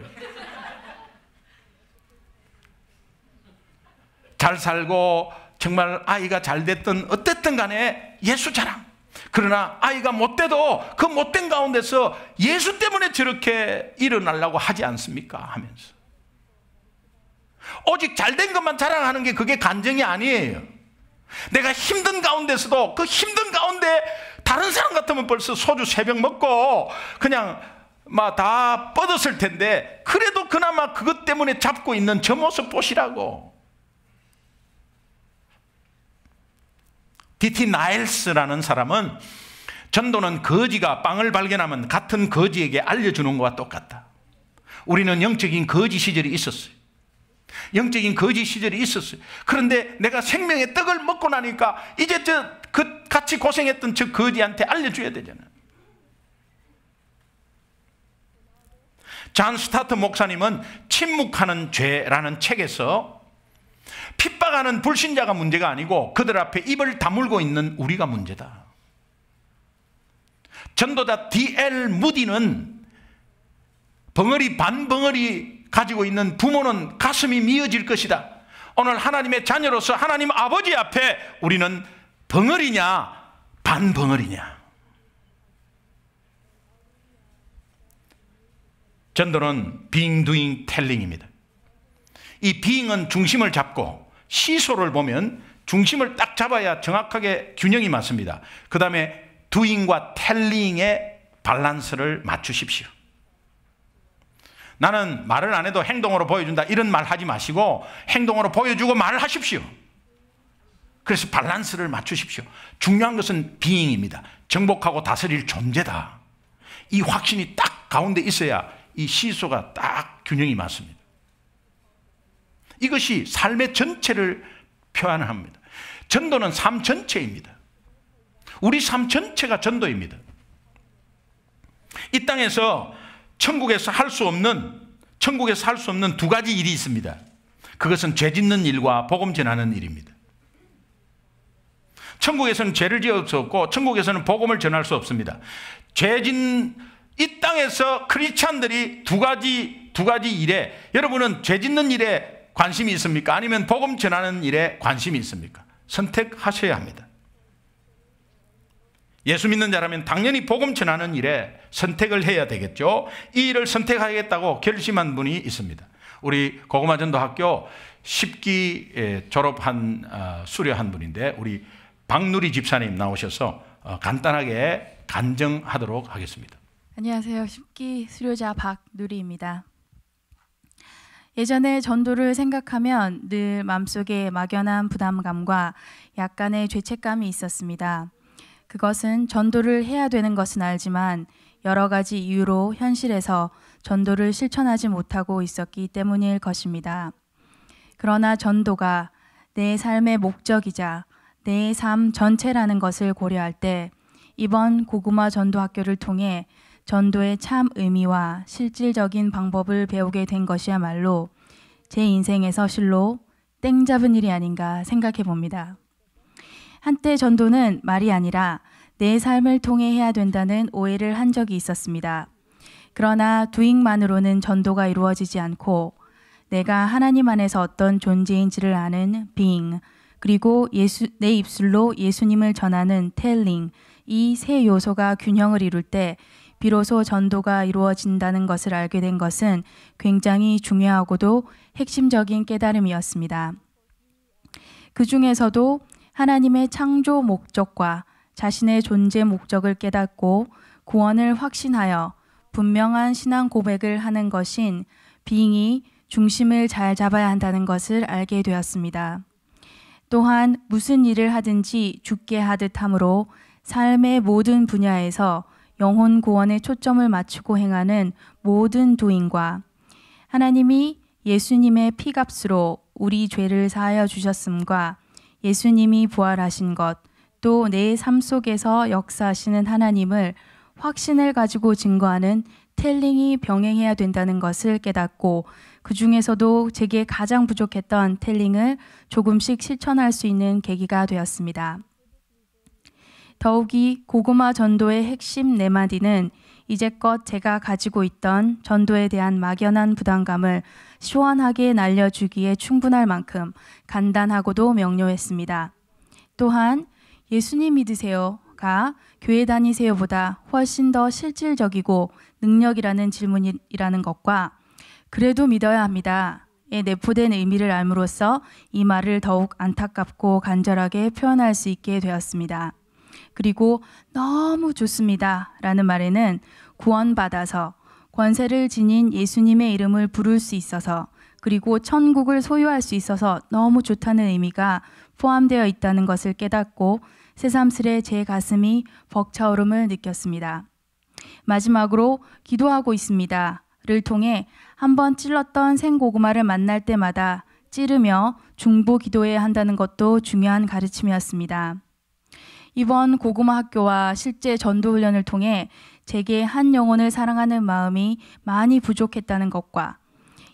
잘 살고 정말 아이가 잘 됐든 어쨌든 간에 예수 자랑. 그러나 아이가 못돼도 그 못된 가운데서 예수 때문에 저렇게 일어나려고 하지 않습니까? 하면서 오직 잘된 것만 자랑하는 게 그게 간증이 아니에요. 내가 힘든 가운데서도 그 힘든 가운데 다른 사람 같으면 벌써 소주 3병 먹고 그냥 막 다 뻗었을 텐데 그래도 그나마 그것 때문에 잡고 있는 저 모습 보시라고. D.T. 나일스라는 사람은 전도는 거지가 빵을 발견하면 같은 거지에게 알려주는 것과 똑같다. 우리는 영적인 거지 시절이 있었어요. 영적인 거지 시절이 있었어요. 그런데 내가 생명의 떡을 먹고 나니까 이제 같이 고생했던 저 거지한테 알려줘야 되잖아요. 잔 스타트 목사님은 침묵하는 죄라는 책에서 핍박하는 불신자가 문제가 아니고 그들 앞에 입을 다물고 있는 우리가 문제다. 전도자 D.L. 무디는 벙어리 반벙어리 가지고 있는 부모는 가슴이 미어질 것이다. 오늘 하나님의 자녀로서 하나님 아버지 앞에 우리는 벙어리냐 반벙어리냐. 전도는 being, doing, telling입니다. 이 being은 중심을 잡고 시소를 보면 중심을 딱 잡아야 정확하게 균형이 맞습니다. 그 다음에 doing과 telling의 밸런스를 맞추십시오. 나는 말을 안 해도 행동으로 보여준다 이런 말 하지 마시고 행동으로 보여주고 말을 하십시오. 그래서 밸런스를 맞추십시오. 중요한 것은 being입니다. 정복하고 다스릴 존재다. 이 확신이 딱 가운데 있어야 이 시소가 딱 균형이 맞습니다. 이것이 삶의 전체를 표현합니다. 전도는 삶 전체입니다. 우리 삶 전체가 전도입니다. 이 땅에서 천국에서 할 수 없는 두 가지 일이 있습니다. 그것은 죄 짓는 일과 복음 전하는 일입니다. 천국에서는 죄를 지을 수 없고 천국에서는 복음을 전할 수 없습니다. 이 땅에서 크리스찬들이 두 가지 일에, 여러분은 죄 짓는 일에 관심이 있습니까? 아니면 복음 전하는 일에 관심이 있습니까? 선택하셔야 합니다. 예수 믿는 자라면 당연히 복음 전하는 일에 선택을 해야 되겠죠. 이 일을 선택하겠다고 결심한 분이 있습니다. 우리 고구마 전도학교 10기 졸업한 수료한 분인데 우리 박누리 집사님 나오셔서 간단하게 간증하도록 하겠습니다. 안녕하세요. 10기 수료자 박누리입니다. 예전에 전도를 생각하면 늘 마음속에 막연한 부담감과 약간의 죄책감이 있었습니다. 그것은 전도를 해야 되는 것은 알지만 여러 가지 이유로 현실에서 전도를 실천하지 못하고 있었기 때문일 것입니다. 그러나 전도가 내 삶의 목적이자 내 삶 전체라는 것을 고려할 때 이번 고구마 전도학교를 통해 전도의 참 의미와 실질적인 방법을 배우게 된 것이야말로 제 인생에서 실로 땡 잡은 일이 아닌가 생각해 봅니다. 한때 전도는 말이 아니라 내 삶을 통해 해야 된다는 오해를 한 적이 있었습니다. 그러나 도잉만으로는 전도가 이루어지지 않고 내가 하나님 안에서 어떤 존재인지를 아는 being, 그리고 내 입술로 예수님을 전하는 telling, 이 세 요소가 균형을 이룰 때 비로소 전도가 이루어진다는 것을 알게 된 것은 굉장히 중요하고도 핵심적인 깨달음이었습니다. 그 중에서도 하나님의 창조 목적과 자신의 존재 목적을 깨닫고 구원을 확신하여 분명한 신앙 고백을 하는 것인 being이 중심을 잘 잡아야 한다는 것을 알게 되었습니다. 또한 무슨 일을 하든지 죽게 하듯 함으로 삶의 모든 분야에서 영혼 구원에 초점을 맞추고 행하는 모든 도인과 하나님이 예수님의 피값으로 우리 죄를 사하여 주셨음과 예수님이 부활하신 것, 또 내 삶 속에서 역사하시는 하나님을 확신을 가지고 증거하는 텔링이 병행해야 된다는 것을 깨닫고, 그 중에서도 제게 가장 부족했던 텔링을 조금씩 실천할 수 있는 계기가 되었습니다. 더욱이 고구마 전도의 핵심 4마디는 이제껏 제가 가지고 있던 전도에 대한 막연한 부담감을 시원하게 날려주기에 충분할 만큼 간단하고도 명료했습니다. 또한 예수님 믿으세요가 교회 다니세요보다 훨씬 더 실질적이고 능력이라는 질문이라는 것과 그래도 믿어야 합니다 에 내포된 의미를 알므로써 이 말을 더욱 안타깝고 간절하게 표현할 수 있게 되었습니다. 그리고 너무 좋습니다 라는 말에는 구원받아서 권세를 지닌 예수님의 이름을 부를 수 있어서, 그리고 천국을 소유할 수 있어서 너무 좋다는 의미가 포함되어 있다는 것을 깨닫고 새삼스레 제 가슴이 벅차오름을 느꼈습니다. 마지막으로 기도하고 있습니다 를 통해 한번 찔렀던 생고구마를 만날 때마다 찌르며 중보 기도해야 한다는 것도 중요한 가르침이었습니다. 이번 고구마 학교와 실제 전도 훈련을 통해 제게 한 영혼을 사랑하는 마음이 많이 부족했다는 것과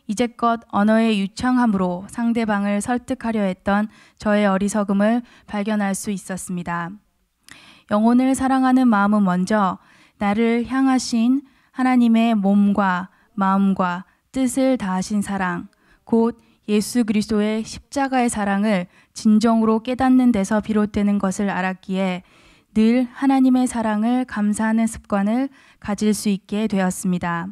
이제껏 언어의 유창함으로 상대방을 설득하려 했던 저의 어리석음을 발견할 수 있었습니다. 영혼을 사랑하는 마음은 먼저 나를 향하신 하나님의 몸과 마음과 뜻을 다하신 사랑, 곧 예수 그리스도의 십자가의 사랑을 진정으로 깨닫는 데서 비롯되는 것을 알았기에 늘 하나님의 사랑을 감사하는 습관을 가질 수 있게 되었습니다.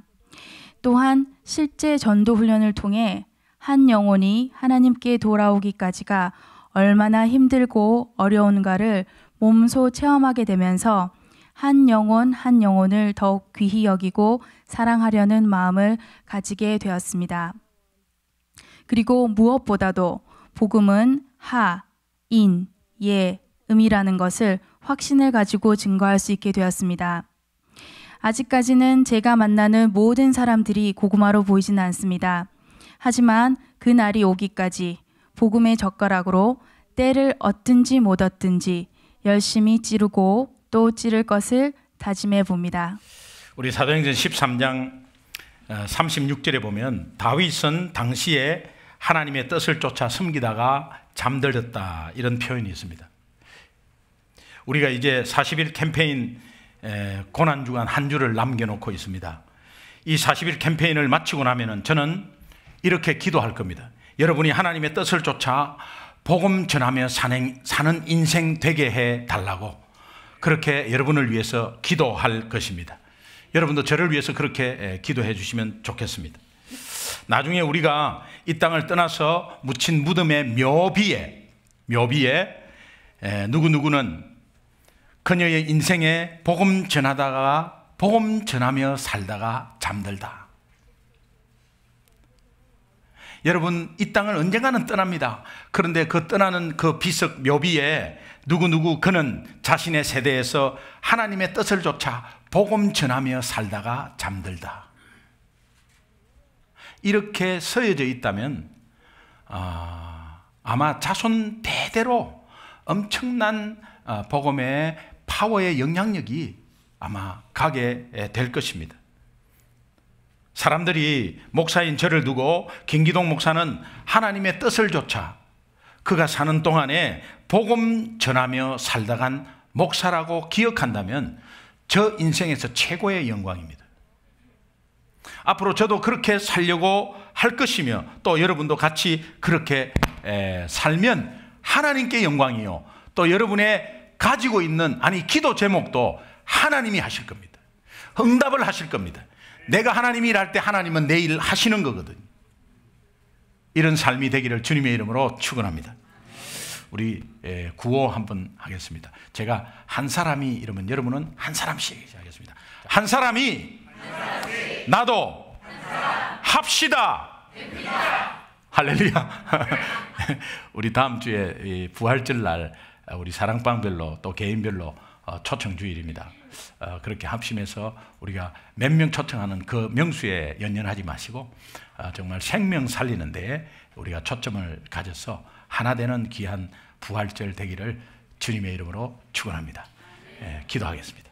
또한 실제 전도 훈련을 통해 한 영혼이 하나님께 돌아오기까지가 얼마나 힘들고 어려운가를 몸소 체험하게 되면서 한 영혼 한 영혼을 더욱 귀히 여기고 사랑하려는 마음을 가지게 되었습니다. 그리고 무엇보다도 복음은 하, 인, 예, 음이라는 것을 확신을 가지고 증거할 수 있게 되었습니다. 아직까지는 제가 만나는 모든 사람들이 고구마로 보이지는 않습니다. 하지만 그 날이 오기까지 복음의 젓가락으로 때를 얻든지 못 얻든지 열심히 찌르고 또 찌를 것을 다짐해 봅니다. 우리 사도행전 13장 36절에 보면 다윗은 당시에 하나님의 뜻을 쫓아 숨기다가 잠들었다, 이런 표현이 있습니다. 우리가 이제 40일 캠페인 고난주간 한 주를 남겨놓고 있습니다. 이 40일 캠페인을 마치고 나면은 저는 이렇게 기도할 겁니다. 여러분이 하나님의 뜻을 쫓아 복음 전하며 사는 인생 되게 해 달라고, 그렇게 여러분을 위해서 기도할 것입니다. 여러분도 저를 위해서 그렇게 기도해 주시면 좋겠습니다. 나중에 우리가 이 땅을 떠나서 묻힌 무덤의 묘비에 누구누구는 그녀의 인생에 복음 전하다가 복음 전하며 살다가 잠들다. 여러분, 이 땅을 언젠가는 떠납니다. 그런데 그 떠나는 그 비석 묘비에 누구누구 그는 자신의 세대에서 하나님의 뜻을 쫓아 복음 전하며 살다가 잠들다. 이렇게 서여져 있다면 아마 자손 대대로 엄청난 복음의 파워의 영향력이 아마 가게 될 것입니다. 사람들이 목사인 저를 두고 김기동 목사는 하나님의 뜻을 쫓아 그가 사는 동안에 복음 전하며 살다간 목사라고 기억한다면 저 인생에서 최고의 영광입니다. 앞으로 저도 그렇게 살려고 할 것이며 또 여러분도 같이 그렇게 살면 하나님께 영광이요, 또 여러분의 가지고 있는 기도 제목도 하나님이 하실 겁니다. 응답을 하실 겁니다. 내가 하나님이 일할 때 하나님은 내 일 하시는 거거든요. 이런 삶이 되기를 주님의 이름으로 축원합니다. 우리 구호 한번 하겠습니다. 제가 한 사람이 이러면 여러분은 한 사람씩 하겠습니다. 한 사람이 나도 합시다. 할렐루야. 우리 다음 주에 부활절 날 우리 사랑방별로 또 개인별로 초청 주일입니다. 그렇게 합심해서 우리가 몇 명 초청하는 그 명수에 연연하지 마시고 정말 생명 살리는 데에 우리가 초점을 가져서 하나 되는 귀한 부활절 되기를 주님의 이름으로 축원합니다. 기도하겠습니다.